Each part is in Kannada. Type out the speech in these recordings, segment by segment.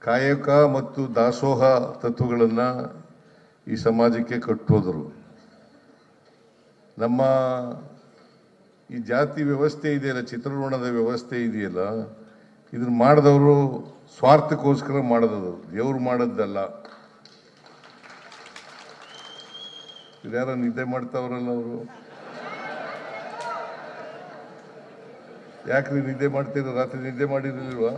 ಕಾಯಕ ಮತ್ತು ದಾಸೋಹ ತತ್ವಗಳನ್ನು ಈ ಸಮಾಜಕ್ಕೆ ಕಟ್ಟೋದರು. ನಮ್ಮ ಈ ಜಾತಿ ವ್ಯವಸ್ಥೆ ಇದೆಯಲ್ಲ, ಚಿತ್ರಋಣದ ವ್ಯವಸ್ಥೆ ಇದೆಯಲ್ಲ, ಇದನ್ನ ಮಾಡಿದವರು ಸ್ವಾರ್ಥಕ್ಕೋಸ್ಕರ ಮಾಡೋದು, ದೇವ್ರು ಮಾಡೋದಲ್ಲ. ಇದ್ಯಾರ ನಿದ್ದೆ ಮಾಡ್ತಾವ್ರಲ್ಲ ಅವರು, ಯಾಕ್ರಿ ನಿದ್ದೆ ಮಾಡ್ತೀರ? ರಾತ್ರಿ ನಿದ್ದೆ ಮಾಡಿರಲಿಲ್ವಾ?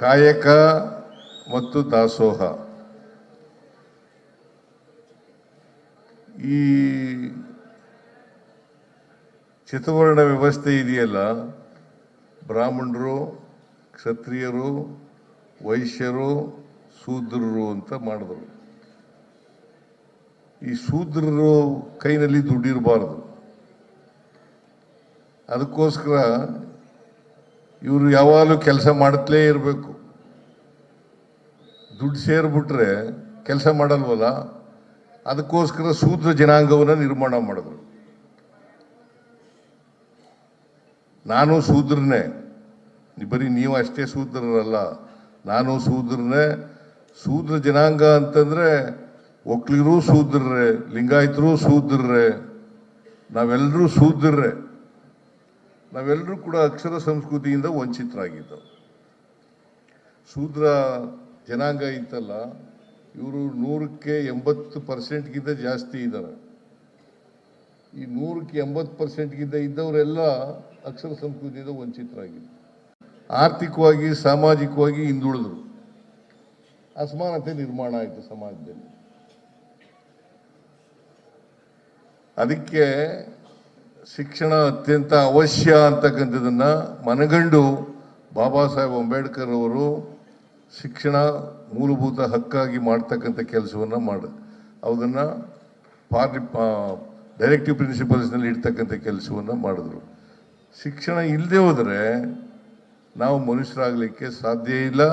ಕಾಯಕ ಮತ್ತು ದಾಸೋಹ, ಈ ಚತುರ್ವರ್ಣ ವ್ಯವಸ್ಥೆ ಇದೆಯಲ್ಲ, ಬ್ರಾಹ್ಮಣರು, ಕ್ಷತ್ರಿಯರು, ವೈಶ್ಯರು, ಶೂದ್ರರು ಅಂತ ಮಾಡಿದ್ರು. ಈ ಶೂದ್ರರು ಕೈನಲ್ಲಿ ದುಡ್ಡಿರಬಾರ್ದು, ಅದಕ್ಕೋಸ್ಕರ ಇವರು ಯಾವಾಗಲೂ ಕೆಲಸ ಮಾಡುತ್ತಲೇ ಇರಬೇಕು. ದುಡ್ಡು ಸೇರಿಬಿಟ್ರೆ ಕೆಲಸ ಮಾಡಲ್ವಲ್ಲ, ಅದಕ್ಕೋಸ್ಕರ ಶೂದ್ರ ಜನಾಂಗವನ್ನು ನಿರ್ಮಾಣ ಮಾಡಿದ್ರು. ನಾನು ಶೂದ್ರನೇ, ಬರೀ ನೀವು ಅಷ್ಟೇ ಶೂದ್ರರಲ್ಲ, ನಾನು ಶೂದ್ರನೇ. ಶೂದ್ರ ಜನಾಂಗ ಅಂತಂದ್ರೆ ಒಕ್ಕಲಿಗರು ಶೂದ್ರರೇ, ಲಿಂಗಾಯತರು ಶೂದ್ರರೇ, ನಾವೆಲ್ಲರೂ ಶೂದ್ರರೇ. ನಾವೆಲ್ಲರೂ ಕೂಡ ಅಕ್ಷರ ಸಂಸ್ಕೃತಿಯಿಂದ ವಂಚಿತರಾಗಿದ್ದವು. ಶೂದ್ರ ಜನಾಂಗ ಇತ್ತಲ್ಲ, ಇವರು 100ಕ್ಕೆ 80% ಜಾಸ್ತಿ ಇದ್ದಾರೆ. ಈ 100ಕ್ಕೆ 80% ಇದ್ದವರೆಲ್ಲ ಅಕ್ಷರ ಸಂಸ್ಕೃತಿಯಿಂದ ವಂಚಿತರಾಗಿದ್ದರು. ಆರ್ಥಿಕವಾಗಿ, ಸಾಮಾಜಿಕವಾಗಿ ಹಿಂದುಳಿದ್ರು. ಅಸಮಾನತೆ ನಿರ್ಮಾಣ ಆಯಿತು ಸಮಾಜದಲ್ಲಿ. ಅದಕ್ಕೆ ಶಿಕ್ಷಣ ಅತ್ಯಂತ ಅವಶ್ಯ ಅಂತಕ್ಕಂಥದ್ದನ್ನು ಮನಗಂಡು ಬಾಬಾ ಸಾಹೇಬ್ ಅಂಬೇಡ್ಕರ್ ಅವರು ಶಿಕ್ಷಣ ಮೂಲಭೂತ ಹಕ್ಕಾಗಿ ಮಾಡ್ತಕ್ಕಂಥ ಕೆಲಸವನ್ನು ಅದನ್ನು ಡೈರೆಕ್ಟಿವ್ ಪ್ರಿನ್ಸಿಪಲ್ಸ್ನಲ್ಲಿ ಇಡ್ತಕ್ಕಂಥ ಕೆಲಸವನ್ನು ಮಾಡಿದ್ರು. ಶಿಕ್ಷಣ ಇಲ್ಲದೆ ಹೋದರೆ ನಾವು ಮನುಷ್ಯರಾಗಲಿಕ್ಕೆ ಸಾಧ್ಯ ಇಲ್ಲ,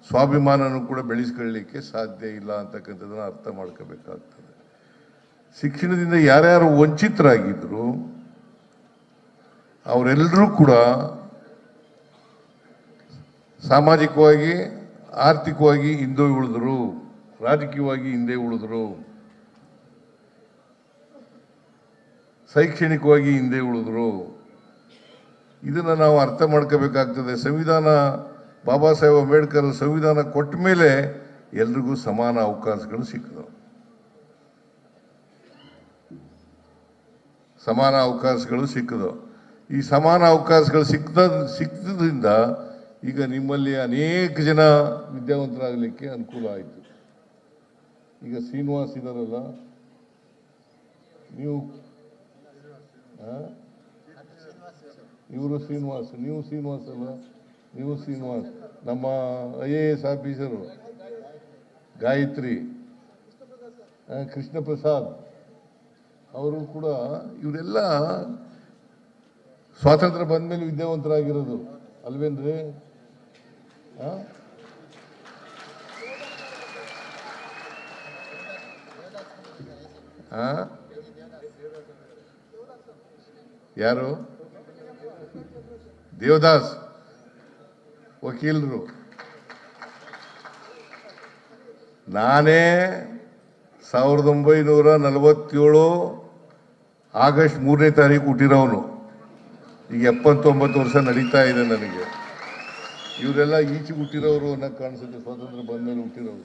ಸ್ವಾಭಿಮಾನನೂ ಕೂಡ ಬೆಳೆಸ್ಕೊಳ್ಳಲಿಕ್ಕೆ ಸಾಧ್ಯ ಇಲ್ಲ ಅಂತಕ್ಕಂಥದ್ದನ್ನು ಅರ್ಥ ಮಾಡ್ಕೋಬೇಕಾಗ್ತದೆ. ಶಿಕ್ಷಣದಿಂದ ಯಾರ್ಯಾರು ವಂಚಿತರಾಗಿದ್ರು ಅವರೆಲ್ಲರೂ ಕೂಡ ಸಾಮಾಜಿಕವಾಗಿ, ಆರ್ಥಿಕವಾಗಿ ಹಿಂದೆ ಉಳಿದ್ರು, ರಾಜಕೀಯವಾಗಿ ಹಿಂದೆ ಉಳಿದ್ರು, ಶೈಕ್ಷಣಿಕವಾಗಿ ಹಿಂದೆ ಉಳಿದ್ರು. ಇದನ್ನು ನಾವು ಅರ್ಥ ಮಾಡ್ಕೋಬೇಕಾಗ್ತದೆ. ಸಂವಿಧಾನ, ಬಾಬಾ ಸಾಹೇಬ್ ಅಂಬೇಡ್ಕರ್ ಸಂವಿಧಾನ ಕೊಟ್ಟ ಮೇಲೆ ಎಲ್ರಿಗೂ ಸಮಾನ ಅವಕಾಶಗಳು ಸಿಕ್ಕಿದವು. ಸಮಾನ ಅವಕಾಶಗಳು ಸಿಕ್ಕಿದವು. ಈ ಸಮಾನ ಅವಕಾಶಗಳು ಸಿಕ್ಕದ್ರಿಂದ ಈಗ ನಿಮ್ಮಲ್ಲಿ ಅನೇಕ ಜನ ವಿದ್ಯಾವಂತರಾಗಲಿಕ್ಕೆ ಅನುಕೂಲ ಆಯಿತು. ಈಗ ಶ್ರೀನಿವಾಸ್ ಇದಾರಲ್ಲ, ನೀವು ಇವರು ಶ್ರೀನಿವಾಸ್, ನೀವು ಶ್ರೀನಿವಾಸ್ ಅಲ್ಲ, ನೀವು ಶ್ರೀನಿವಾಸ್, ನಮ್ಮ IAS ಆಫೀಸರು ಗಾಯತ್ರಿ, ಕೃಷ್ಣ ಪ್ರಸಾದ್ ಅವರು ಕೂಡ, ಇವರೆಲ್ಲ ಸ್ವಾತಂತ್ರ್ಯ ಬಂದ ಮೇಲೆ ವಿದ್ಯಾವಂತರಾಗಿರೋದು ಅಲ್ವೇನ್ರಿ? ಯಾರು? ದೇವದಾಸ್ ವಕೀಲರು. ನಾನೇ 1947 ಆಗಸ್ಟ್ 3ನೇ ತಾರೀಕು ಹುಟ್ಟಿರೋನು. ಈಗ 79 ವರ್ಷ ನಡೀತಾ ಇದೆ ನನಗೆ. ಇವರೆಲ್ಲ ಈಚೆಗೆ ಹುಟ್ಟಿರೋರು ಅನ್ನೋಕೆ ಕಾಣಿಸುತ್ತೆ, ಸ್ವಾತಂತ್ರ್ಯ ಬಂದ ಮೇಲೆ ಹುಟ್ಟಿರೋರು.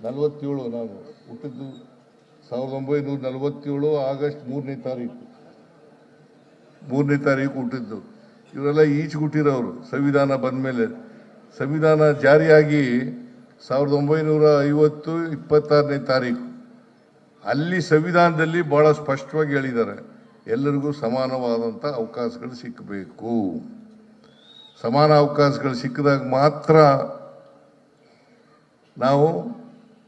47 ನಾನು ಹುಟ್ಟಿದ್ದು 1947 ಆಗಸ್ಟ್ 3ನೇ ತಾರೀಕು ಹುಟ್ಟಿದ್ದು. ಇವರೆಲ್ಲ ಈಚೆಗೆ ಹುಟ್ಟಿರೋರು. ಸಂವಿಧಾನ ಬಂದ ಮೇಲೆ, ಸಂವಿಧಾನ ಜಾರಿಯಾಗಿ 1950 26ನೇ ತಾರೀಕು, ಅಲ್ಲಿ ಸಂವಿಧಾನದಲ್ಲಿ ಬಹಳ ಸ್ಪಷ್ಟವಾಗಿ ಹೇಳಿದ್ದಾರೆ, ಎಲ್ಲರಿಗೂ ಸಮಾನವಾದಂಥ ಅವಕಾಶಗಳು ಸಿಕ್ಕಬೇಕು. ಸಮಾನ ಅವಕಾಶಗಳು ಸಿಕ್ಕಿದಾಗ ಮಾತ್ರ ನಾವು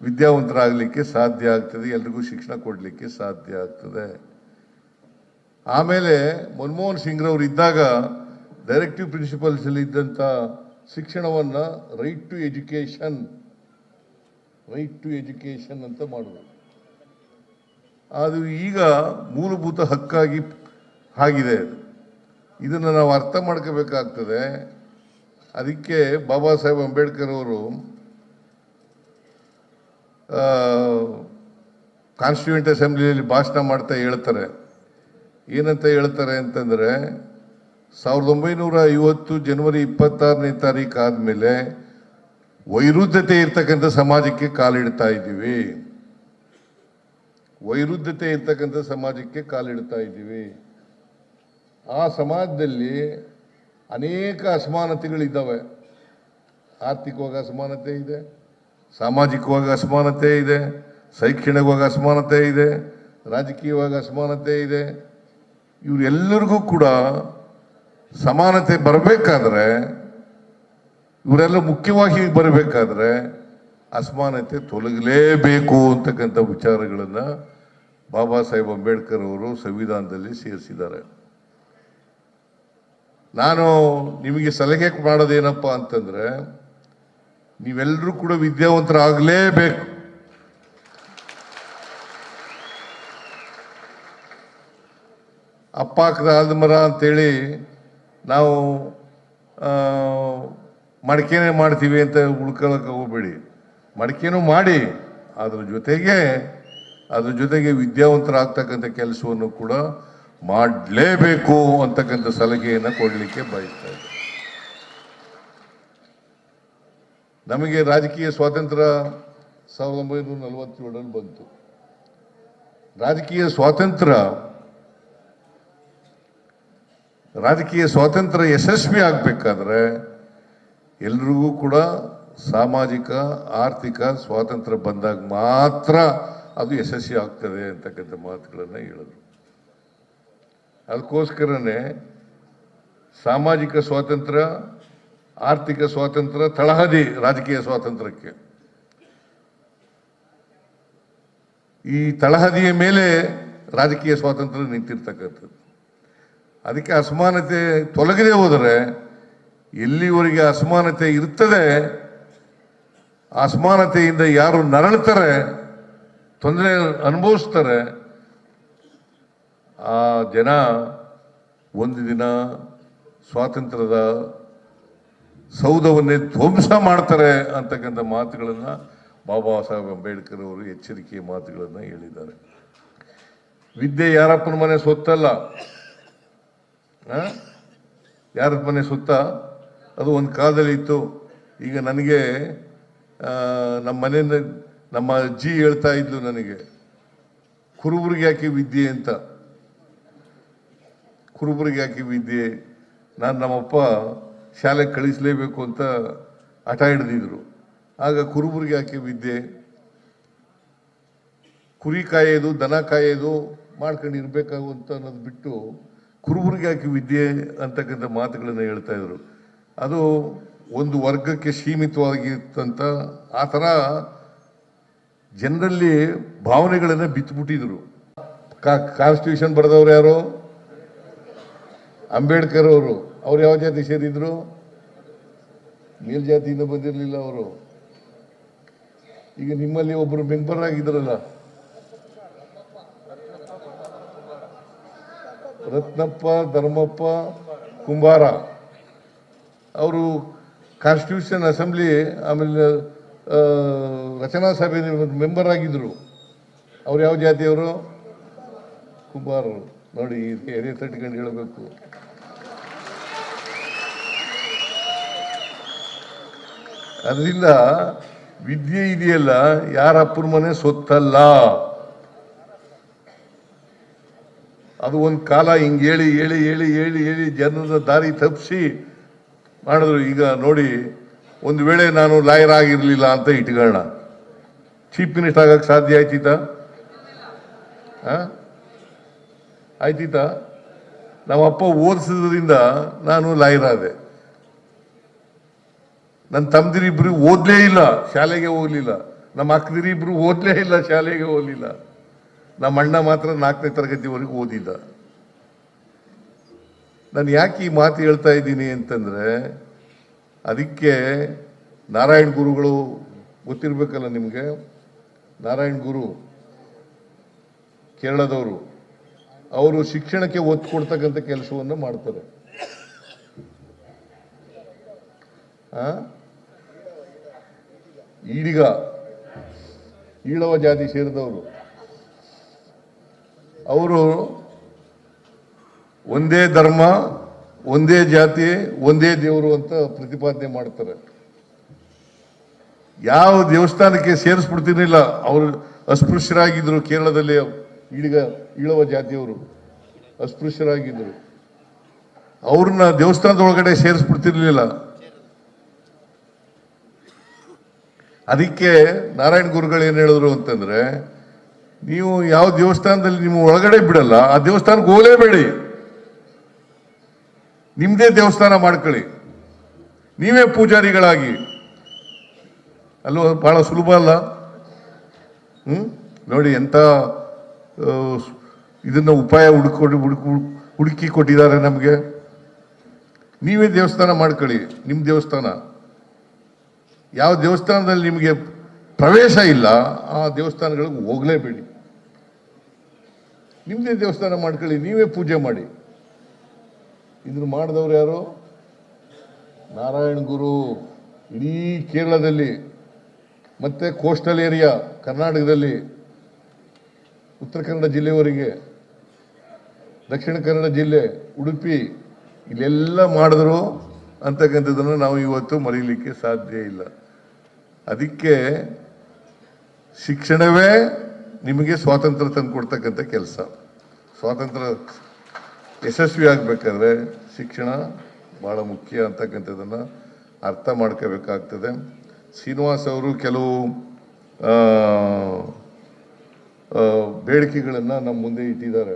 ವಿದ್ಯಾವಂತರಾಗಲಿಕ್ಕೆ ಸಾಧ್ಯ ಆಗ್ತದೆ, ಎಲ್ರಿಗೂ ಶಿಕ್ಷಣ ಕೊಡಲಿಕ್ಕೆ ಸಾಧ್ಯ ಆಗ್ತದೆ. ಆಮೇಲೆ ಮನಮೋಹನ್ ಸಿಂಗ್ರವರು ಇದ್ದಾಗ ಡೈರೆಕ್ಟಿವ್ ಪ್ರಿನ್ಸಿಪಲ್ಸ್ ಅಲ್ಲಿ ಇದ್ದಂಥ ಶಿಕ್ಷಣವನ್ನು right to education right to education ಅಂತ ಮಾಡೋದು. ಅದು ಈಗ ಮೂಲಭೂತ ಹಕ್ಕಾಗಿ ಆಗಿದೆ. ಇದನ್ನು ನಾವು ಅರ್ಥ ಮಾಡ್ಕೋಬೇಕಾಗ್ತದೆ. ಅದಕ್ಕೆ ಬಾಬಾ ಸಾಹೇಬ್ ಅಂಬೇಡ್ಕರ್ ಅವರು ಕಾನ್ಸ್ಟಿಟ್ಯೂಂಟ್ ಅಸೆಂಬ್ಲಿಯಲ್ಲಿ ಭಾಷಣ ಮಾಡ್ತಾ ಹೇಳ್ತಾರೆ. ಏನಂತ ಹೇಳ್ತಾರೆ ಅಂತಂದರೆ, 1950 ಜನವರಿ 26ನೇ ತಾರೀಕು ಆದಮೇಲೆ ವೈರುಧ್ಯತೆ ಇರ್ತಕ್ಕಂಥ ಸಮಾಜಕ್ಕೆ ಕಾಲಿಡ್ತಾ ಇದ್ದೀವಿ. ವೈರುಧ್ಯತೆ ಇರ್ತಕ್ಕಂಥ ಸಮಾಜಕ್ಕೆ ಕಾಲಿಡ್ತಾ ಇದ್ದೀವಿ. ಆ ಸಮಾಜದಲ್ಲಿ ಅನೇಕ ಅಸಮಾನತೆಗಳಿದ್ದಾವೆ. ಆರ್ಥಿಕವಾಗಿ ಅಸಮಾನತೆ ಇದೆ, ಸಾಮಾಜಿಕವಾಗಿ ಅಸಮಾನತೆ ಇದೆ, ಶೈಕ್ಷಣಿಕವಾಗಿ ಅಸಮಾನತೆ ಇದೆ, ರಾಜಕೀಯವಾಗಿ ಅಸಮಾನತೆ ಇದೆ. ಇವರೆಲ್ಲರಿಗೂ ಕೂಡ ಸಮಾನತೆ ಬರಬೇಕಾದ್ರೆ, ಇವರೆಲ್ಲ ಮುಖ್ಯವಾಗಿ ಬರಬೇಕಾದ್ರೆ ಅಸಮಾನತೆ ತೊಲಗಲೇಬೇಕು ಅಂತಕ್ಕಂಥ ವಿಚಾರಗಳನ್ನು ಬಾಬಾ ಸಾಹೇಬ್ ಅಂಬೇಡ್ಕರ್ ಅವರು ಸಂವಿಧಾನದಲ್ಲಿ ಸೇರಿಸಿದ್ದಾರೆ. ನಾನು ನಿಮಗೆ ಸಲಹೆ ಮಾಡೋದೇನಪ್ಪ ಅಂತಂದ್ರೆ, ನೀವೆಲ್ಲರೂ ಕೂಡ ವಿದ್ಯಾವಂತರಾಗಲೇಬೇಕು. ಅಪ್ಪ ಹಾಕದ ಆಲ್ದ ಮರ ಅಂತೇಳಿ ನಾವು ಮಡಿಕೆನೇ ಮಾಡ್ತೀವಿ ಅಂತ ಉಳ್ಕೊಳ್ಳೋಕೆ ಹೋಗ್ಬೇಡಿ. ಮಡಿಕೆನೂ ಮಾಡಿ, ಅದ್ರ ಜೊತೆಗೆ ವಿದ್ಯಾವಂತರಾಗ್ತಕ್ಕಂಥ ಕೆಲಸವನ್ನು ಕೂಡ ಮಾಡಲೇಬೇಕು ಅಂತಕ್ಕಂಥ ಸಲಹೆಯನ್ನು ಕೊಡಲಿಕ್ಕೆ ಬಯಸ್ತಾ ಇದ್ದೆ. ನಮಗೆ ರಾಜಕೀಯ ಸ್ವಾತಂತ್ರ್ಯ 1947ರಲ್ಲಿ ಬಂತು. ರಾಜಕೀಯ ಸ್ವಾತಂತ್ರ್ಯ ಯಶಸ್ವಿ ಆಗಬೇಕಾದ್ರೆ ಎಲ್ರಿಗೂ ಕೂಡ ಸಾಮಾಜಿಕ ಆರ್ಥಿಕ ಸ್ವಾತಂತ್ರ್ಯ ಬಂದಾಗ ಮಾತ್ರ ಅದು ಯಶಸ್ವಿ ಆಗ್ತದೆ ಅಂತಕ್ಕಂಥ ಮಾತುಗಳನ್ನು ಹೇಳಿದ್ರು. ಅದಕ್ಕೋಸ್ಕರನೇ ಸಾಮಾಜಿಕ ಸ್ವಾತಂತ್ರ್ಯ, ಆರ್ಥಿಕ ಸ್ವಾತಂತ್ರ್ಯ ತಳಹದಿ ರಾಜಕೀಯ ಸ್ವಾತಂತ್ರ್ಯಕ್ಕೆ. ಈ ತಳಹದಿಯ ಮೇಲೆ ರಾಜಕೀಯ ಸ್ವಾತಂತ್ರ್ಯ ನಿಂತಿರ್ತಕ್ಕಂಥದ್ದು. ಅದಕ್ಕೆ ಅಸಮಾನತೆ ತೊಲಗದೆ ಹೋದರೆ, ಎಲ್ಲಿವರೆಗೆ ಅಸಮಾನತೆ ಇರ್ತದೆ, ಅಸಮಾನತೆಯಿಂದ ಯಾರು ನರಳ್ತಾರೆ, ತೊಂದರೆ ಅನುಭವಿಸ್ತಾರೆ, ಆ ಜನ ಒಂದು ದಿನ ಸ್ವಾತಂತ್ರ್ಯದ ಸೌಧವನ್ನೇ ಧ್ವಂಸ ಮಾಡ್ತಾರೆ ಅಂತಕ್ಕಂಥ ಮಾತುಗಳನ್ನು ಬಾಬಾ ಸಾಹೇಬ್ ಅಂಬೇಡ್ಕರ್ ಅವರು ಎಚ್ಚರಿಕೆಯ ಮಾತುಗಳನ್ನು ಹೇಳಿದ್ದಾರೆ. ವಿದ್ಯೆ ಯಾರಪ್ಪನ ಮನೆ ಸೊತ್ತಲ್ಲ. ಯಾರ ಮನೆ ಸುತ್ತ ಅದು ಒಂದು ಕಾಲದಲ್ಲಿ ಇತ್ತು. ಈಗ ನನಗೆ ನಮ್ಮ ಮನೆಯಿಂದ ನಮ್ಮ ಅಜ್ಜಿ ಹೇಳ್ತಾ ಇದ್ಲು ನನಗೆ, ಕುರುಬರಿಗೆ ಯಾಕೆ ವಿದ್ಯೆ ಅಂತ. ಕುರುಬರಿಗೆ ಯಾಕೆ ವಿದ್ಯೆ? ನಮ್ಮಪ್ಪ ಶಾಲೆಗೆ ಕಳಿಸಲೇಬೇಕು ಅಂತ ಹಠ ಹಿಡಿದಿದ್ರು. ಆಗ ಕುರುಬರಿಗೆ ಯಾಕೆ ವಿದ್ಯೆ? ಕುರಿ ಕಾಯೋದು, ದನ ಕಾಯೋದು ಮಾಡ್ಕೊಂಡು ಇರಬೇಕಾಗು ಅಂತ ಅನ್ನೋದು ಬಿಟ್ಟು ಕುರುಬರಿಗೆ ಯಾಕೆ ವಿದ್ಯೆ ಅಂತಕ್ಕಂಥ ಮಾತುಗಳನ್ನು ಹೇಳ್ತಾ ಇದ್ರು. ಅದು ಒಂದು ವರ್ಗಕ್ಕೆ ಸೀಮಿತವಾಗಿತ್ತಂತ ಆ ಥರ ಜನರಲ್ಲಿ ಭಾವನೆಗಳನ್ನು ಬಿತ್ತುಬಿಟ್ಟಿದ್ರು. ಕಾನ್ಸ್ಟಿಟ್ಯೂಷನ್ ಬರೆದವ್ರು ಯಾರು? ಅಂಬೇಡ್ಕರ್ ಅವರು. ಅವ್ರು ಯಾವ ಜಾತಿ ಸೇರಿದ್ರು? ಮೇಲ್ಜಾತಿಯಿಂದ ಬಂದಿರಲಿಲ್ಲ ಅವರು. ಈಗ ನಿಮ್ಮಲ್ಲಿ ಒಬ್ಬರು ಮೆಂಬರ್ ಆಗಿದ್ರಲ್ಲ, ರತ್ನಪ್ಪ ಧರ್ಮಪ್ಪ ಕುಂಬಾರ, ಅವರು ಕಾನ್ಸ್ಟಿಟ್ಯೂಷನ್ ಅಸೆಂಬ್ಲಿ ಆಮೇಲೆ ರಚನಾ ಸಭೆ ಮೆಂಬರ್ ಆಗಿದ್ರು. ಅವ್ರು ಯಾವ ಜಾತಿಯವರು? ಕುಂಬಾರರು. ನೋಡಿ, ಎದೆ ತಟ್ಕೊಂಡು ಹೇಳಬೇಕು. ಅದರಿಂದ ವಿದ್ಯೆ ಇದೆಯಲ್ಲ, ಯಾರಪ್ಪನ ಮನೆ ಸೊತ್ತಲ್ಲ. ಅದು ಒಂದು ಕಾಲ ಹಿಂಗೆ ಹೇಳಿ ಹೇಳಿ ಹೇಳಿ ಹೇಳಿ ಹೇಳಿ ಜನರ ದಾರಿ ತಪ್ಪಿಸಿ ಮಾಡಿದ್ರು. ಈಗ ನೋಡಿ, ಒಂದು ವೇಳೆ ನಾನು ಲಾಯರ್ ಆಗಿರಲಿಲ್ಲ ಅಂತ ಇಟ್ಕೊಳ್ಳೋಣ, ಚೀಫ್ ಮಿನಿಸ್ಟರ್ ಆಗಕ್ಕೆ ಸಾಧ್ಯ ಆಯ್ತೀತಾ? ನಮ್ಮಪ್ಪ ಓದಿಸೋದ್ರಿಂದ ನಾನು ಲಾಯರ್ ಆದೆ. ನನ್ನ ತಮ್ಮದಿರಿಬ್ರು ಓದಲೇ ಇಲ್ಲ, ಶಾಲೆಗೆ ಹೋಗ್ಲಿಲ್ಲ. ನಮ್ಮ ಅಕ್ಕದಿರಿಬ್ರು ಓದಲೇ ಇಲ್ಲ, ಶಾಲೆಗೆ ಹೋಗ್ಲಿಲ್ಲ. ನಮ್ಮ ಅಣ್ಣ ಮಾತ್ರ 4ನೇ ತರಗತಿವರೆಗೂ ಓದಿಲ್ಲ. ನಾನು ಯಾಕೆ ಈ ಮಾತು ಹೇಳ್ತಾ ಇದ್ದೀನಿ ಅಂತಂದರೆ, ಅದಕ್ಕೆ ನಾರಾಯಣ ಗುರುಗಳು ಗೊತ್ತಿರಬೇಕಲ್ಲ ನಿಮಗೆ. ನಾರಾಯಣ್ ಗುರು ಕೇರಳದವರು, ಅವರು ಶಿಕ್ಷಣಕ್ಕೆ ಒತ್ತು ಕೊಡ್ತಕ್ಕಂಥ ಕೆಲಸವನ್ನು ಮಾಡ್ತಾರೆ. ಈಡಿಗ ಈಳವ ಜಾತಿ ಸೇರಿದವರು, ಅವರು ಒಂದೇ ಧರ್ಮ, ಒಂದೇ ಜಾತಿ, ಒಂದೇ ದೇವರು ಅಂತ ಪ್ರತಿಪಾದನೆ ಮಾಡ್ತಾರೆ. ಯಾವ ದೇವಸ್ಥಾನಕ್ಕೆ ಸೇರಿಸ್ಬಿಡ್ತಿರ್ಲಿಲ್ಲ. ಅವರು ಅಸ್ಪೃಶ್ಯರಾಗಿದ್ರು ಕೇರಳದಲ್ಲಿ. ಈಳವ ಜಾತಿಯವರು ಅಸ್ಪೃಶ್ಯರಾಗಿದ್ರು. ಅವ್ರನ್ನ ದೇವಸ್ಥಾನದೊಳಗಡೆ ಸೇರಿಸ್ಬಿಡ್ತಿರ್ಲಿಲ್ಲ. ಅದಕ್ಕೆ ನಾರಾಯಣ ಗುರುಗಳು ಏನು ಹೇಳಿದ್ರು ಅಂತಂದ್ರೆ, ನೀವು ಯಾವ ದೇವಸ್ಥಾನದಲ್ಲಿ ನೀವು ಒಳಗಡೆ ಬಿಡಲ್ಲ, ಆ ದೇವಸ್ಥಾನಕ್ಕೆ ಹೋಗಲೇಬೇಡಿ, ನಿಮ್ದೇ ದೇವಸ್ಥಾನ ಮಾಡ್ಕೊಳ್ಳಿ, ನೀವೇ ಪೂಜಾರಿಗಳಾಗಿ. ಅಲ್ವ, ಬಹಳ ಸುಲಭ ಅಲ್ಲ? ನೋಡಿ ಎಂತ ಇದನ್ನ ಉಪಾಯ ಹುಡುಕಿ ಕೊಟ್ಟಿದ್ದಾರೆ ನಮಗೆ. ನೀವೇ ದೇವಸ್ಥಾನ ಮಾಡ್ಕೊಳ್ಳಿ, ನಿಮ್ಮ ದೇವಸ್ಥಾನ. ಯಾವ ದೇವಸ್ಥಾನದಲ್ಲಿ ನಿಮಗೆ ಪ್ರವೇಶ ಇಲ್ಲ ಆ ದೇವಸ್ಥಾನಗಳಿಗೆ ಹೋಗಲೇಬೇಡಿ, ನಿಮ್ಮದೇ ದೇವಸ್ಥಾನ ಮಾಡ್ಕೊಳ್ಳಿ, ನೀವೇ ಪೂಜೆ ಮಾಡಿ. ಇದನ್ನು ಮಾಡಿದವರು ಯಾರು? ನಾರಾಯಣ ಗುರು. ಇಡೀ ಕೇರಳದಲ್ಲಿ ಮತ್ತೆ ಕೋಸ್ಟಲ್ ಏರಿಯಾ ಕರ್ನಾಟಕದಲ್ಲಿ, ಉತ್ತರ ಕನ್ನಡ ಜಿಲ್ಲೆಯವರೆಗೆ, ದಕ್ಷಿಣ ಕನ್ನಡ ಜಿಲ್ಲೆ, ಉಡುಪಿ, ಇಲ್ಲೆಲ್ಲ ಮಾಡಿದ್ರು ಅಂತಕ್ಕಂಥದ್ದನ್ನು ನಾವು ಇವತ್ತು ಮರೀಲಿಕ್ಕೆ ಸಾಧ್ಯ ಇಲ್ಲ. ಅದಕ್ಕೆ ಶಿಕ್ಷಣವೇ ನಿಮಗೆ ಸ್ವಾತಂತ್ರ್ಯ ತಂದುಕೊಡ್ತಕ್ಕಂಥ ಕೆಲಸ. ಸ್ವಾತಂತ್ರ್ಯ ಯಶಸ್ವಿ ಆಗಬೇಕಾದ್ರೆ ಶಿಕ್ಷಣ ಬಹಳ ಮುಖ್ಯ ಅಂತಕ್ಕಂಥದ್ದನ್ನು ಅರ್ಥ ಮಾಡ್ಕೋಬೇಕಾಗ್ತದೆ. ಶ್ರೀನಿವಾಸ್ ಅವರು ಕೆಲವು ಬೇಡಿಕೆಗಳನ್ನು ನಮ್ಮ ಮುಂದೆ ಇಟ್ಟಿದ್ದಾರೆ.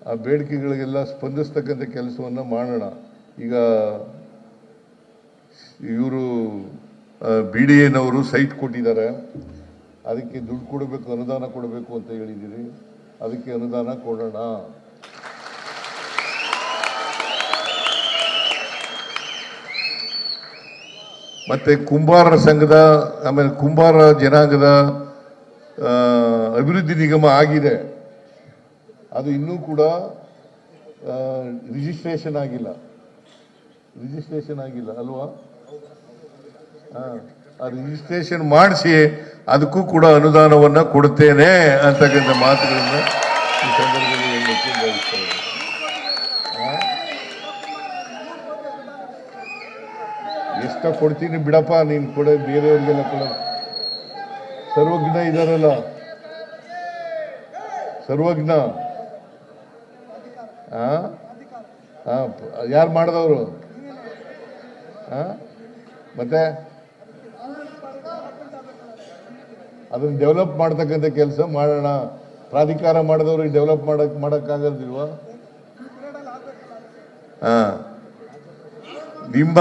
ಆ ಬೇಡಿಕೆಗಳಿಗೆಲ್ಲ ಸ್ಪಂದಿಸ್ತಕ್ಕಂಥ ಕೆಲಸವನ್ನು ಮಾಡೋಣ. ಈಗ ಇವರು BDAನವರು ಸೈಟ್ ಕೊಟ್ಟಿದ್ದಾರೆ, ಅದಕ್ಕೆ ದುಡ್ಡು ಕೊಡಬೇಕು, ಅನುದಾನ ಕೊಡಬೇಕು ಅಂತ ಹೇಳಿದ್ದೀರಿ. ಅದಕ್ಕೆ ಅನುದಾನ ಕೊಡೋಣ. ಮತ್ತೆ ಕುಂಬಾರರ ಸಂಘದ, ಆಮೇಲೆ ಕುಂಬಾರ ಜನಾಂಗದ ಅಭಿವೃದ್ಧಿ ನಿಗಮ ಆಗಿದೆ, ಅದು ಇನ್ನೂ ಕೂಡ ರಿಜಿಸ್ಟ್ರೇಷನ್ ಆಗಿಲ್ಲ ಅಲ್ವಾ? ಆ ರಿಜಿಸ್ಟ್ರೇಷನ್ ಮಾಡಿಸಿ ಅದಕ್ಕೂ ಕೂಡ ಅನುದಾನವನ್ನ ಕೊಡ್ತೇನೆ ಅಂತಕ್ಕಂಥ ಮಾತುಗಳನ್ನ ಈ ಸಂದರ್ಭದಲ್ಲಿ ಹೇಳಲಿಕ್ಕೆ ಬಯಸ್ತಾ ಇದ್ದೀನಿ. ಎಷ್ಟ ಕೊಡ್ತೀನಿ ಬಿಡಪ್ಪ, ನೀನು ಕೊಡ, ಬೇರೆಯವ್ರಿಗೆಲ್ಲ ಕೊಡ. ಸರ್ವಜ್ಞ ಇದಾರಲ್ಲ, ಸರ್ವಜ್ಞ ಯಾರು ಮಾಡಿದವರು? ಮತ್ತೆ ಅದನ್ನ ಡೆವಲಪ್ ಮಾಡ್ತಕ್ಕಂಥ ಕೆಲಸ ಮಾಡೋಣ. ಪ್ರಾಧಿಕಾರ ಮಾಡಿದವ್ರಿಗೆ ಡೆವಲಪ್ ಮಾಡಕ್ಕಾಗಲ್ದಿಲ್ವಾ? ನಿಮ್ಮ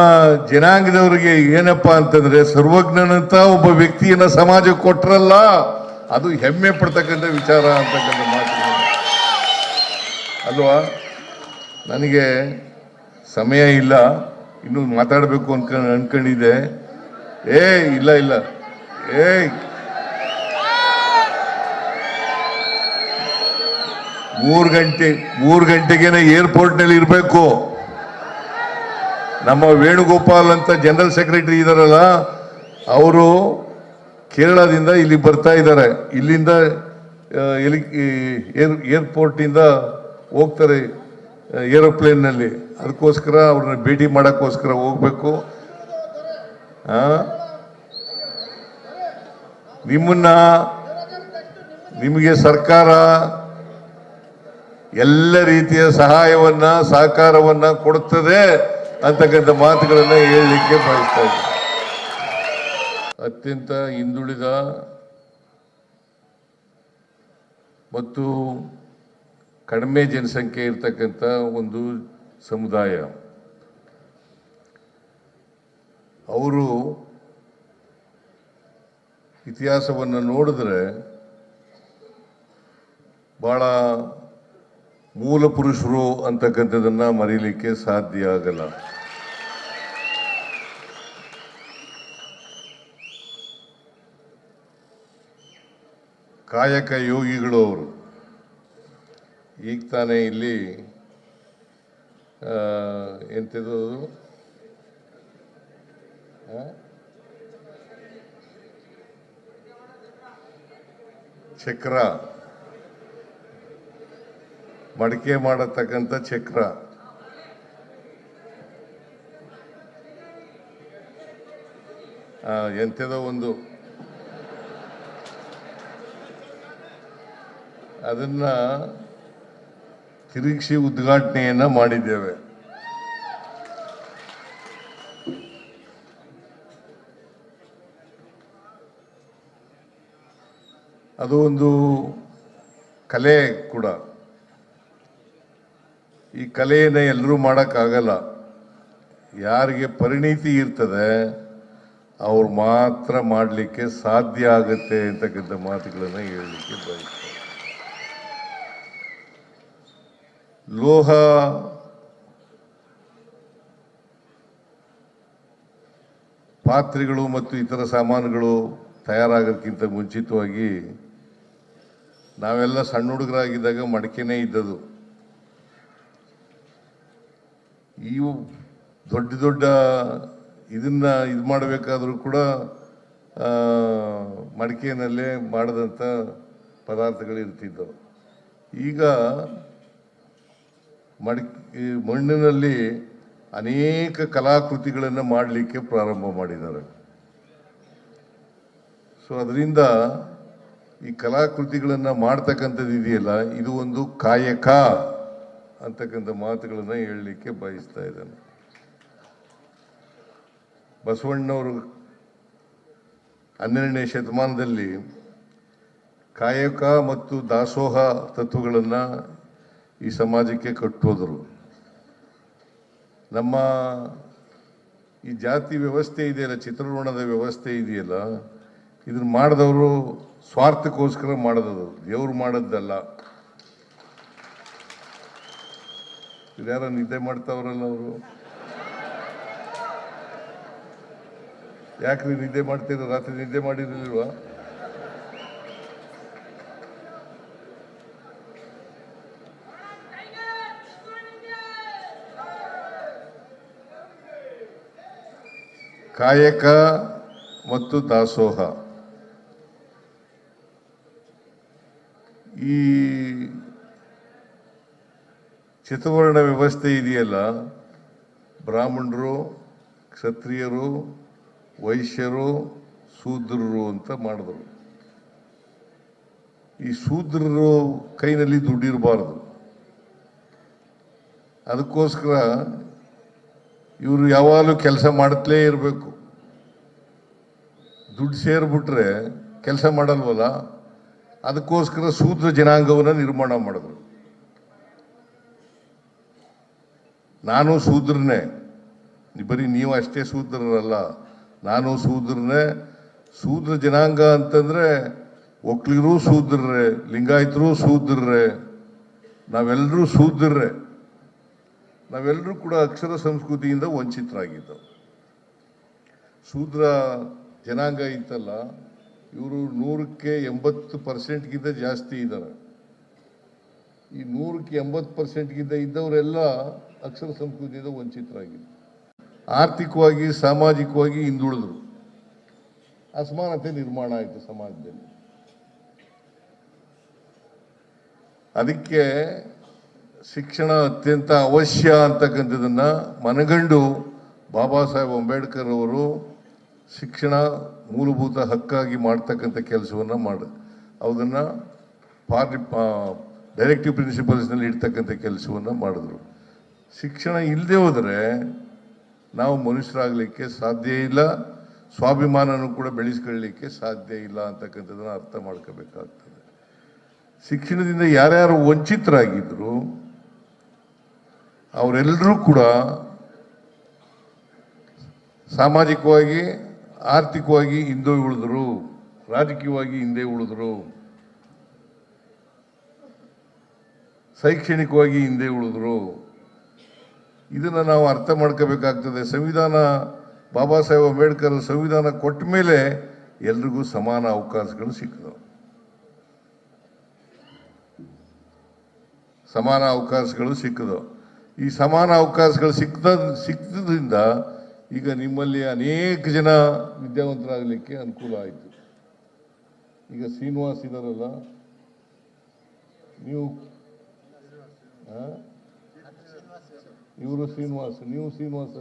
ಜನಾಂಗದವರಿಗೆ ಏನಪ್ಪಾ ಅಂತಂದ್ರೆ, ಸರ್ವಜ್ಞನಂತ ಒಬ್ಬ ವ್ಯಕ್ತಿಯನ್ನ ಸಮಾಜಕ್ಕೆ ಕೊಟ್ರಲ್ಲ, ಅದು ಹೆಮ್ಮೆ ಪಡ್ತಕ್ಕಂಥ ವಿಚಾರ ಅಂತಕ್ಕಂಥ ಮಾತು ಅಲ್ವಾ? ನನಗೆ ಸಮಯ ಇಲ್ಲ, ಇನ್ನು ಮಾತಾಡಬೇಕು ಅನ್ಕೊಂಡಿದ್ದೆ. ಇಲ್ಲ 3 ಗಂಟೆಗೇನೆ ಏರ್ಪೋರ್ಟ್ನಲ್ಲಿ ಇರಬೇಕು. ನಮ್ಮ ವೇಣುಗೋಪಾಲ್ ಅಂತ ಜನರಲ್ ಸೆಕ್ರೆಟರಿ ಇದಾರಲ್ಲ, ಅವರು ಕೇರಳದಿಂದ ಇಲ್ಲಿ ಬರ್ತಾ ಇದ್ದಾರೆ. ಇಲ್ಲಿಂದ ಏರ್ಪೋರ್ಟಿಂದ ಹೋಗ್ತಾರೆ ಏರೋಪ್ಲೇನ್ನಲ್ಲಿ. ಅದಕ್ಕೋಸ್ಕರ ಅವ್ರನ್ನ ಭೇಟಿ ಮಾಡೋಕ್ಕೋಸ್ಕರ ಹೋಗ್ಬೇಕು. ನಿಮಗೆ ಸರ್ಕಾರ ಎಲ್ಲ ರೀತಿಯ ಸಹಾಯವನ್ನ, ಸಹಕಾರವನ್ನ ಕೊಡುತ್ತದೆ ಅಂತಕ್ಕಂಥ ಮಾತುಗಳನ್ನ ಹೇಳಲಿಕ್ಕೆ ಬಯಸ್ತಾ ಇದ್ದೀನಿ. ಅತ್ಯಂತ ಹಿಂದುಳಿದ ಮತ್ತು ಕಡಿಮೆ ಜನಸಂಖ್ಯೆ ಇರ್ತಕ್ಕಂಥ ಒಂದು ಸಮುದಾಯ. ಅವರು ಇತಿಹಾಸವನ್ನು ನೋಡಿದ್ರೆ ಬಹಳ ಮೂಲ ಪುರುಷರು ಅಂತಕ್ಕಂಥದ್ದನ್ನ ಮರೀಲಿಕ್ಕೆ ಸಾಧ್ಯ ಆಗಲ್ಲ. ಕಾಯಕ ಯೋಗಿಗಳು ಅವರು. ಈಗ ತಾನೇ ಇಲ್ಲಿ ಎಂಥದ್ದು ಚಕ್ರ, ಮಡಿಕೆ ಮಾಡತಕ್ಕಂಥ ಚಕ್ರ, ಎಂಥದೋ ಒಂದು ಅದನ್ನ ತಿರುಗಿಸಿ ಉದ್ಘಾಟನೆಯನ್ನ ಮಾಡಿದ್ದೇವೆ. ಅದು ಒಂದು ಕಲೆ ಕೂಡ. ಈ ಕಲೆಯನ್ನು ಎಲ್ಲರೂ ಮಾಡೋಕ್ಕಾಗಲ್ಲ. ಯಾರಿಗೆ ಪರಿಣಿತಿ ಇರ್ತದೆ ಅವ್ರು ಮಾತ್ರ ಮಾಡಲಿಕ್ಕೆ ಸಾಧ್ಯ ಆಗುತ್ತೆ ಅಂತಕ್ಕಂಥ ಮಾತುಗಳನ್ನು ಹೇಳಲಿಕ್ಕೆ ಬಯಸ್ತಾರೆ. ಲೋಹ ಪಾತ್ರೆಗಳು ಮತ್ತು ಇತರ ಸಾಮಾನುಗಳು ತಯಾರಾಗೋದಕ್ಕಿಂತ ಮುಂಚಿತವಾಗಿ ನಾವೆಲ್ಲ ಸಣ್ಣ ಹುಡುಗರಾಗಿದ್ದಾಗ ಮಡಿಕೆನೇ ಇದ್ದದು. ಇವು ದೊಡ್ಡ ದೊಡ್ಡ ಇದನ್ನ ಇದು ಮಾಡಬೇಕಾದ್ರೂ ಕೂಡ ಮಡಿಕೆನಲ್ಲೇ ಮಾಡಿದಂಥ ಪದಾರ್ಥಗಳು ಇರ್ತಿದ್ದವು. ಈಗ ಮಣ್ಣಿನಲ್ಲಿ ಅನೇಕ ಕಲಾಕೃತಿಗಳನ್ನು ಮಾಡಲಿಕ್ಕೆ ಪ್ರಾರಂಭ ಮಾಡಿದ್ದಾರೆ. ಸೊ ಅದರಿಂದ ಈ ಕಲಾಕೃತಿಗಳನ್ನು ಮಾಡ್ತಕ್ಕಂಥದ್ದು ಇದೆಯಲ್ಲ, ಇದು ಒಂದು ಕಾಯಕ ಅಂತಕ್ಕಂಥ ಮಾತುಗಳನ್ನು ಹೇಳಲಿಕ್ಕೆ ಬಯಸ್ತಾ ಇದ್ದಾನೆ. ಬಸವಣ್ಣವರು 12ನೇ ಶತಮಾನದಲ್ಲಿ ಕಾಯಕ ಮತ್ತು ದಾಸೋಹ ತತ್ವಗಳನ್ನು ಈ ಸಮಾಜಕ್ಕೆ ಕಟ್ಟೋದರು. ನಮ್ಮ ಈ ಜಾತಿ ವ್ಯವಸ್ಥೆ ಇದೆಯಲ್ಲ, ಚಿತ್ರಋಣದ ವ್ಯವಸ್ಥೆ ಇದೆಯಲ್ಲ, ಇದನ್ನ ಮಾಡಿದವರು ಸ್ವಾರ್ಥಕ್ಕೋಸ್ಕರ ಮಾಡೋದು, ದೇವ್ರು ಮಾಡೋದಲ್ಲ. ಇದ್ಯಾರ ನಿದ್ದೆ ಮಾಡ್ತಾವ್ರಲ್ಲ ಅವರು, ಯಾಕ್ರಿ ನಿದ್ದೆ ಮಾಡ್ತೀರ? ರಾತ್ರಿ ನಿದ್ದೆ ಮಾಡಿರಲಿಲ್ವಾ? ಕಾಯಕ ಮತ್ತು ದಾಸೋಹ, ಈ ಚತುರ್ವರ್ಣ ವ್ಯವಸ್ಥೆ ಇದೆಯಲ್ಲ, ಬ್ರಾಹ್ಮಣರು, ಕ್ಷತ್ರಿಯರು, ವೈಶ್ಯರು, ಶೂದ್ರರು ಅಂತ ಮಾಡಿದ್ರು. ಈ ಶೂದ್ರರು ಕೈನಲ್ಲಿ ದುಡ್ಡಿರಬಾರ್ದು, ಅದಕ್ಕೋಸ್ಕರ ಇವರು ಯಾವಾಗಲೂ ಕೆಲಸ ಮಾಡುತ್ತಲೇ ಇರಬೇಕು. ದುಡ್ಡು ಸೇರಿಬಿಟ್ರೆ ಕೆಲಸ ಮಾಡಲ್ವಲ್ಲ, ಅದಕ್ಕೋಸ್ಕರ ಶೂದ್ರ ಜನಾಂಗವನ್ನು ನಿರ್ಮಾಣ ಮಾಡಿದ್ರು. ನಾನು ಶೂದ್ರನೇ, ಬರೀ ನೀವು ಅಷ್ಟೇ ಶೂದ್ರರಲ್ಲ, ನಾನು ಶೂದ್ರನೇ. ಶೂದ್ರ ಜನಾಂಗ ಅಂತಂದ್ರೆ ಒಕ್ಕಲಿಗರು ಶೂದ್ರರೇ, ಲಿಂಗಾಯತರು ಶೂದ್ರರೇ, ನಾವೆಲ್ಲರೂ ಶೂದ್ರರೇ. ನಾವೆಲ್ಲರೂ ಕೂಡ ಅಕ್ಷರ ಸಂಸ್ಕೃತಿಯಿಂದ ವಂಚಿತರಾಗಿದ್ದವು. ಶೂದ್ರ ಜನಾಂಗ ಇತ್ತಲ್ಲ, ಇವರು 100ಕ್ಕೆ 80%ಗಿಂತ ಜಾಸ್ತಿ ಇದ್ದಾರೆ. ಈ 100ಕ್ಕೆ 80%ಗಿಂತ ಇದ್ದವರೆಲ್ಲ ಅಕ್ಷರ ಸಂಸ್ಕೃತಿಯಿಂದ ವಂಚಿತರಾಗಿದ್ದರು. ಆರ್ಥಿಕವಾಗಿ, ಸಾಮಾಜಿಕವಾಗಿ ಹಿಂದುಳಿದ್ರು. ಅಸಮಾನತೆ ನಿರ್ಮಾಣ ಆಯಿತು ಸಮಾಜದಲ್ಲಿ. ಅದಕ್ಕೆ ಶಿಕ್ಷಣ ಅತ್ಯಂತ ಅವಶ್ಯ ಅಂತಕ್ಕಂಥದ್ದನ್ನು ಮನಗಂಡು ಬಾಬಾ ಸಾಹೇಬ್ ಅಂಬೇಡ್ಕರ್ ಅವರು ಶಿಕ್ಷಣ ಮೂಲಭೂತ ಹಕ್ಕಾಗಿ ಮಾಡ್ತಕ್ಕಂಥ ಕೆಲಸವನ್ನು ಅದನ್ನು ಡೈರೆಕ್ಟಿವ್ ಪ್ರಿನ್ಸಿಪಲ್ಸ್ನಲ್ಲಿ ಇಡ್ತಕ್ಕಂಥ ಕೆಲಸವನ್ನು ಮಾಡಿದ್ರು. ಶಿಕ್ಷಣ ಇಲ್ಲದೆ ಹೋದರೆ ನಾವು ಮನುಷ್ಯರಾಗಲಿಕ್ಕೆ ಸಾಧ್ಯ ಇಲ್ಲ, ಸ್ವಾಭಿಮಾನನೂ ಕೂಡ ಬೆಳೆಸ್ಕೊಳ್ಳಲಿಕ್ಕೆ ಸಾಧ್ಯ ಇಲ್ಲ ಅಂತಕ್ಕಂಥದ್ದನ್ನು ಅರ್ಥ ಮಾಡ್ಕೋಬೇಕಾಗ್ತದೆ. ಶಿಕ್ಷಣದಿಂದ ಯಾರ್ಯಾರು ವಂಚಿತರಾಗಿದ್ರು ಅವರೆಲ್ಲರೂ ಕೂಡ ಸಾಮಾಜಿಕವಾಗಿ, ಆರ್ಥಿಕವಾಗಿ ಹಿಂದೆ ಉಳಿದ್ರು, ರಾಜಕೀಯವಾಗಿ ಹಿಂದೆ ಉಳಿದ್ರು, ಶೈಕ್ಷಣಿಕವಾಗಿ ಹಿಂದೆ ಉಳಿದ್ರು. ಇದನ್ನು ನಾವು ಅರ್ಥ ಮಾಡ್ಕೋಬೇಕಾಗ್ತದೆ. ಸಂವಿಧಾನ, ಬಾಬಾ ಸಾಹೇಬ್ ಅಂಬೇಡ್ಕರ್ ಸಂವಿಧಾನ ಕೊಟ್ಟ ಮೇಲೆ ಎಲ್ರಿಗೂ ಸಮಾನ ಅವಕಾಶಗಳು ಸಿಕ್ಕಿದವು. ಸಮಾನ ಅವಕಾಶಗಳು ಸಿಕ್ಕಿದವು. ಈ ಸಮಾನ ಅವಕಾಶಗಳು ಸಿಕ್ಕಿದ್ರಿಂದ ಈಗ ನಿಮ್ಮಲ್ಲಿ ಅನೇಕ ಜನ ವಿದ್ಯಾವಂತರಾಗಲಿಕ್ಕೆ ಅನುಕೂಲ ಆಯಿತು. ಈಗ ಶ್ರೀನಿವಾಸ್ ಇದಾರಲ್ಲ, ನೀವು ಇವರು ಶ್ರೀನಿವಾಸ್, ನೀವು ಶ್ರೀನಿವಾಸ